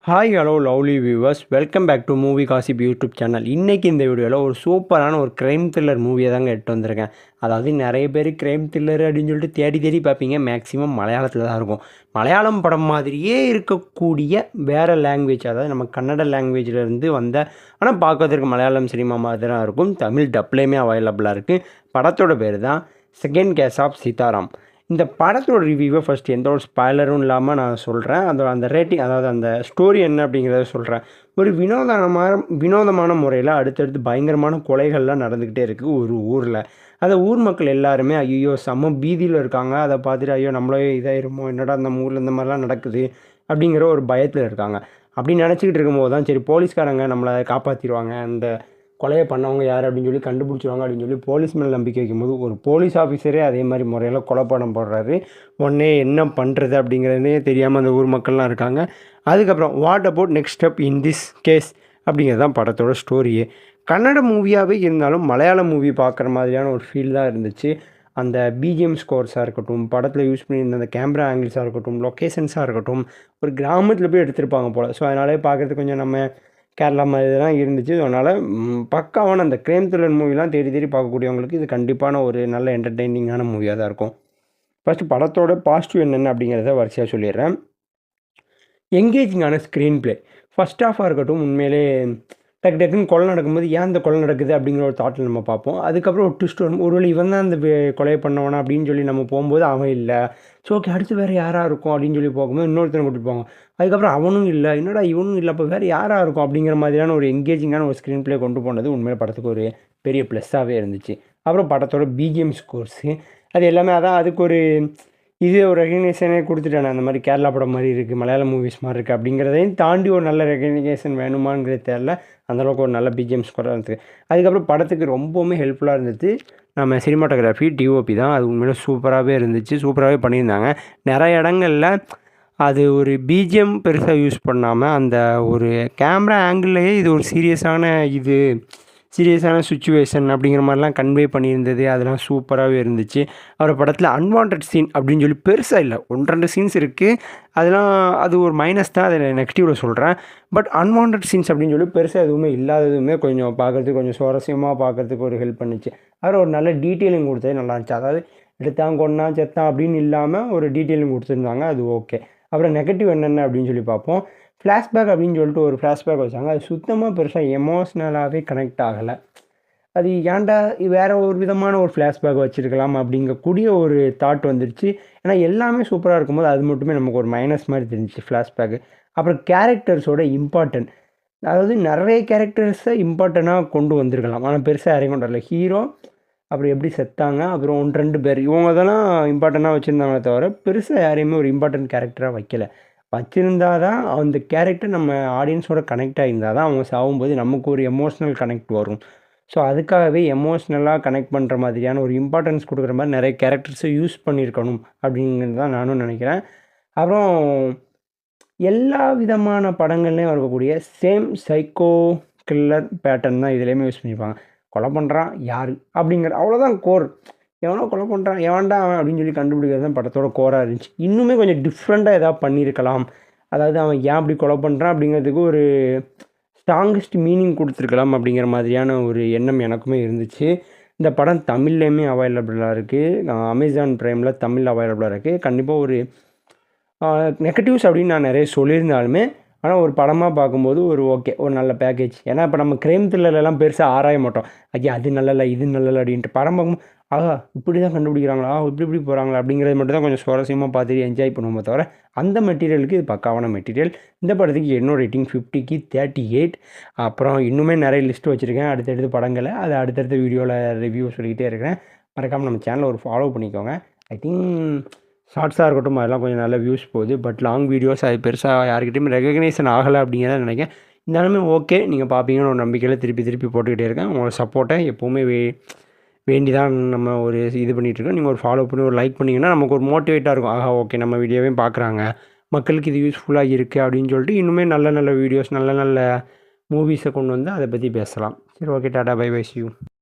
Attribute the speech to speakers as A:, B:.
A: Hi hello lovely viewers, welcome back to movie gossip YouTube channel. இன்றைக்கி இந்த வீடியோவில் ஒரு சூப்பரான ஒரு க்ரைம் த்ரில்லர் மூவியை தாங்க எடுத்து வந்திருக்கேன். அதாவது நிறைய பேர் க்ரைம் த்ரில்லர் அப்படின்னு சொல்லிட்டு தேடி தேடி பார்ப்பீங்க. மேக்ஸிமம் மலையாளத்தில் தான் இருக்கும். மலையாளம் படம் மாதிரியே இருக்கக்கூடிய வேறு லாங்குவேஜ், அதாவது நம்ம கன்னட லாங்குவேஜிலேருந்து வந்த, ஆனால் பார்க்கறதுக்கு மலையாளம் சினிமா மாதிரி தான் இருக்கும். தமிழ் டப்லேயுமே அவைலபிளாக இருக்குது. படத்தோட பேர் தான் செகண்ட் கேஸ் ஆஃப் சீதாராம். இந்த படத்தோட ரிவ்யூவை ஃபஸ்ட்டு எந்த ஒரு ஸ்பாய்லரும் இல்லாமல் நான் சொல்கிறேன். அந்த ரேட்டிங், அதாவது அந்த ஸ்டோரி என்ன அப்படிங்கிறத சொல்கிறேன். ஒரு வினோதமான முறையில் அடுத்தடுத்து பயங்கரமான கொலைகள்லாம் நடந்துக்கிட்டே இருக்குது ஒரு ஊரில். அந்த ஊர் மக்கள் எல்லாருமே ஐயோ செம்ம பீதியில் இருக்காங்க. அதை பார்த்துட்டு ஐயோ நம்மளே இதாயிருமோ, என்னடா அந்த ஊரில் இந்த மாதிரிலாம் நடக்குது அப்படிங்கிற ஒரு பயத்தில் இருக்காங்க. அப்படி நினச்சிக்கிட்டு இருக்கும்போது தான் சரி போலீஸ்காரங்க நம்மளை காப்பாற்றிடுவாங்க, அந்த கொலையை பண்ணவங்க யார் அப்படின்னு சொல்லி கண்டுபிடிச்சிருவாங்க அப்படின்னு சொல்லி போலீஸ் மேலே நம்பிக்கை வைக்கும்போது ஒரு போலீஸ் ஆஃபீஸரே அதே மாதிரி முறையில் கொலைப்படம் போடுறாரு. உடனே என்ன பண்ணுறது அப்படிங்கிறதே தெரியாமல் அந்த ஊர் மக்கள்லாம் இருக்காங்க. அதுக்கப்புறம் what about next step in this case அப்படிங்கிறது தான் படத்தோட ஸ்டோரியே. கன்னட மூவியாகவே இருந்தாலும் மலையாள மூவி பார்க்குற மாதிரியான ஒரு ஃபீல் தான் இருந்துச்சு. அந்த பிஜிஎம் ஸ்கோர்ஸாக இருக்கட்டும், படத்தில் யூஸ் பண்ணியிருந்த அந்த கேமரா ஆங்கிள்ஸாக இருக்கட்டும், லொக்கேஷன்ஸாக இருக்கட்டும், ஒரு கிராமத்தில் போய் எடுத்திருப்பாங்க போல். ஸோ அதனாலே பார்க்குறதுக்கு கொஞ்சம் நம்ம கேரளா மாதிரி தான் இருந்துச்சு. அதனால் பக்காவான அந்த க்ரைம் த்ரில்லர் மூவிலாம் தேடி தேடி பார்க்கக்கூடியவங்களுக்கு இது கண்டிப்பான ஒரு நல்ல என்டர்டெய்னிங்கான மூவியாக தான் இருக்கும். ஃபஸ்ட்டு படத்தோட பாசிட்டிவ் என்னென்ன அப்படிங்கிறத வரிசையாக சொல்லிடுறேன். எங்கேஜிங்கான ஸ்க்ரீன் ப்ளே. ஃபஸ்ட் ஹாஃபாக இருக்கட்டும், உண்மையிலே டக்கு டக்குன்னு கொலை நடக்கும்போது ஏன் அந்த கொலை நடக்குது அப்படிங்கிற ஒரு தாட்டில் நம்ம பார்ப்போம். அதுக்கப்புறம் ஒரு ட்விஸ்ட் வரும், ஒருவேளை இவன் தான் அந்த கொலையை பண்ணவனா அப்படின்னு சொல்லி நம்ம போகும்போது அவன் இல்லை. ஸோ ஓகே, அடுத்து வேறு யாராக இருக்கும் அப்படின்னு சொல்லி போகும்போது இன்னொருத்தனை கூட்டிட்டு போவாங்க. அதுக்கப்புறம் அவனும் இல்லை, என்னடா இவனும் இல்லை, அப்போ வேறு யாராக இருக்கும் அப்படிங்கிற மாதிரியான ஒரு எங்கேஜிங்கான ஒரு ஸ்க்ரீன் ப்ளே கொண்டு போனது உண்மையிலே படத்துக்கு ஒரு பெரிய ப்ளஸ்ஸாகவே இருந்துச்சு. அப்புறம் படத்தோட பிஜிஎம் ஸ்கோர்ஸு அது எல்லாமே அதான் அதுக்கு ஒரு ஒரு ரெகக்னேஷனே கொடுத்துட்டானே. அந்த மாதிரி கேரளா படம் மாதிரி இருக்குது, மலையாள மூவிஸ் மாதிரி இருக்குது அப்படிங்கிறதையும் தாண்டி ஒரு நல்ல ரெகக்னேஷன் வேணுமாங்கிறது தெரில. அந்தளவுக்கு ஒரு நல்ல பிஜிஎம் ஸ்கோராக இருந்தது. அதுக்கப்புறம் படத்துக்கு ரொம்பவுமே ஹெல்ப்ஃபுல்லாக இருந்தது நம்ம சினிமாட்டோகிராஃபி, டிஓபி தான். அது உண்மையிலே சூப்பராகவே இருந்துச்சு, சூப்பராகவே பண்ணியிருந்தாங்க. நிறைய இடங்களில் அது ஒரு பிஜிஎம் பெருசாக யூஸ் பண்ணாமல் அந்த ஒரு கேமரா ஆங்கிள்லேயே இது ஒரு சீரியஸான சுச்சுவேஷன் அப்படிங்கிற மாதிரிலாம் கன்வே பண்ணியிருந்தது. அதெல்லாம் சூப்பராகவே இருந்துச்சு. அப்புறம் படத்தில் அன்வான்ட் சீன் அப்படின்னு சொல்லி பெருசாக இல்லை, 1-2 சீன்ஸ் இருக்குது. அது ஒரு மைனஸ் தான், அதை நெகட்டிவில் சொல்கிறேன். பட் அன்வான்ட் சீன்ஸ் அப்படின்னு சொல்லி பெருசாக எதுவுமே இல்லாததுமே கொஞ்சம் பார்க்குறதுக்கு கொஞ்சம் சுவாரஸ்யமாக பார்க்குறதுக்கு ஒரு ஹெல்ப் பண்ணிச்சு. அதில் ஒரு நல்ல டீட்டெயிலிங் கொடுத்தது நல்லா இருந்துச்சு. அதாவது எடுத்தான் கொண்டான் செத்தான் அப்படின்னு இல்லாமல் ஒரு டீட்டெயிலிங் கொடுத்துருந்தாங்க, அது ஓகே. அப்புறம் நெகட்டிவ் என்னென்ன அப்படின்னு சொல்லி பார்ப்போம். ஃப்ளாஷ்பேக் அப்படின்னு சொல்லிட்டு ஒரு ஃப்ளாஷ்பேக் வச்சாங்க. அது சுத்தமாக பெருசாக எமோஷ்னலாகவே கனெக்ட் ஆகலை. அது ஏன்டா வேறு ஒரு விதமான ஒரு ஃப்ளாஷ்பேக் வச்சுருக்கலாம் அப்படிங்கக்கூடிய ஒரு தாட் வந்துருச்சு. ஏன்னா எல்லாமே சூப்பராக இருக்கும்போது அது மட்டுமே நமக்கு ஒரு மைனஸ் மாதிரி தெரிஞ்சிச்சு ஃப்ளாஷ்பேக்கு. அப்புறம் கேரக்டர்ஸோட இம்பார்ட்டன்ட், அதாவது நிறைய கேரக்டர்ஸை இம்பார்ட்டண்ட்டாக கொண்டு வந்திருக்கலாம், ஆனால் பெருசாக யாரையும் கொண்டு வரல. ஹீரோ அப்புறம் எப்படி செத்தாங்க, அப்புறம் 1-2 பேர் இவங்க தான் இம்பார்ட்டண்ட்டாக வச்சுருந்தாங்களே தவிர பெருசாக யாரையுமே ஒரு இம்பார்ட்டன்ட் கேரக்டராக வைக்கல. வச்சுருந்தா தான் அந்த கேரக்டர் நம்ம ஆடியன்ஸோட கனெக்ட் ஆகியிருந்தால் தான் அவங்க சாகும்போது நமக்கு ஒரு எமோஷ்னல் கனெக்ட் வரும். ஸோ அதுக்காகவே எமோஷ்னலாக கனெக்ட் பண்ணுற மாதிரியான ஒரு இம்பார்ட்டன்ஸ் கொடுக்குற மாதிரி நிறைய கேரக்டர்ஸை யூஸ் பண்ணியிருக்கணும் அப்படிங்கிறது தான் நானும் நினைக்கிறேன். அப்புறம் எல்லா விதமான படங்கள்லேயும் இருக்கக்கூடிய சேம் சைக்கோ கில்லர் பேட்டர்ன் தான் இதுலேயுமே யூஸ் பண்ணியிருப்பாங்க. கொலை பண்ணுறான் யார் அப்படிங்கிற அவ்வளோதான் கோர். எவனோ கொலை பண்ணுறான், எவன்டா அவன் அப்படின்னு சொல்லி கண்டுபிடிக்கிறது தான் படத்தோட கோராக இருந்துச்சு. இன்னுமே கொஞ்சம் டிஃப்ரெண்ட்டாக எதாவது பண்ணியிருக்கலாம். அதாவது அவன் ஏன் அப்படி கொலை பண்ணுறான் அப்படிங்கிறதுக்கு ஒரு ஸ்ட்ராங்கஸ்ட் மீனிங் கொடுத்துருக்கலாம் அப்படிங்கிற மாதிரியான ஒரு எண்ணம் எனக்குமே இருந்துச்சு. இந்த படம் தமிழ்லேயுமே அவைலபிளாக இருக்குது, அமேசான் ப்ரைமில் தமிழ் அவைலபிளாக இருக்குது. கண்டிப்பாக ஒரு நெகட்டிவ்ஸ் அப்படின்னு நான் நிறைய சொல்லியிருந்தாலுமே, ஆனால் ஒரு படமாக பார்க்கும்போது ஒரு ஓகே, ஒரு நல்ல பேக்கேஜ். ஏன்னா இப்போ நம்ம க்ரைம் த்ரில்லர்லாம் பெருசாக ஆராய மாட்டோம். ஐயா அது நல்லல இது நல்லல அப்படின்ட்டு. படம் பார்க்கும்போது ஆஹா இப்படி தான் கண்டுபிடிக்கிறாங்களா, இப்படி போகிறாங்களா அப்படிங்கிறது மட்டும் தான் கொஞ்சம் சுவாரஸ்யமாக பார்த்துட்டு என்ஜாய் பண்ணுவோமே தவிர அந்த மெட்டீரியலுக்கு இது பக்காவான மெட்டீரியல். இந்த படத்துக்கு என்னோட ரேட்டிங் 50க்கு 38. அப்புறம் இன்னுமே நிறைய லிஸ்ட் வச்சுருக்கேன் அடுத்தடுத்து படங்களை, அதை அடுத்தடுத்த வீடியோவில் ரிவ்யூ சொல்லிக்கிட்டே இருக்கிறேன். மறக்காமல் நம்ம சேனலை ஒரு ஃபாலோ பண்ணிக்கோங்க. ஐ திங்க் ஷார்ட்ஸாக இருக்கட்டும் அதெல்லாம் கொஞ்சம் நல்ல வியூஸ் போகுது. பட் லாங் வீடியோஸ் அது பெருசாக யாருக்கிட்டையும் ரெகக்னேஷன் ஆகலை அப்படிங்கிறத நினைக்கிறேன். இருந்தாலுமே ஓகே, நீங்கள் பார்ப்பீங்கன்னு ஒரு நம்பிக்கையில் திருப்பி போட்டுக்கிட்டே இருக்கேன். உங்களோட சப்போர்ட்டை எப்போவுமே வேண்டி தான் நம்ம ஒரு இது பண்ணிகிட்ருக்கோம். நீங்கள் ஒரு ஃபாலோ பண்ணி ஒரு லைக் பண்ணிங்கன்னா நமக்கு ஒரு மோட்டிவேட்டாக இருக்கும். ஆஹா ஓகே, நம்ம வீடியோவையும் பார்க்குறாங்க, மக்களுக்கு இது யூஸ்ஃபுல்லாக இருக்குது அப்படின்னு சொல்லிட்டு இன்னுமே நல்ல வீடியோஸ் நல்ல மூவிஸை கொண்டு வந்து அதை பற்றி பேசலாம். சரி okay, tata bye bye, see you.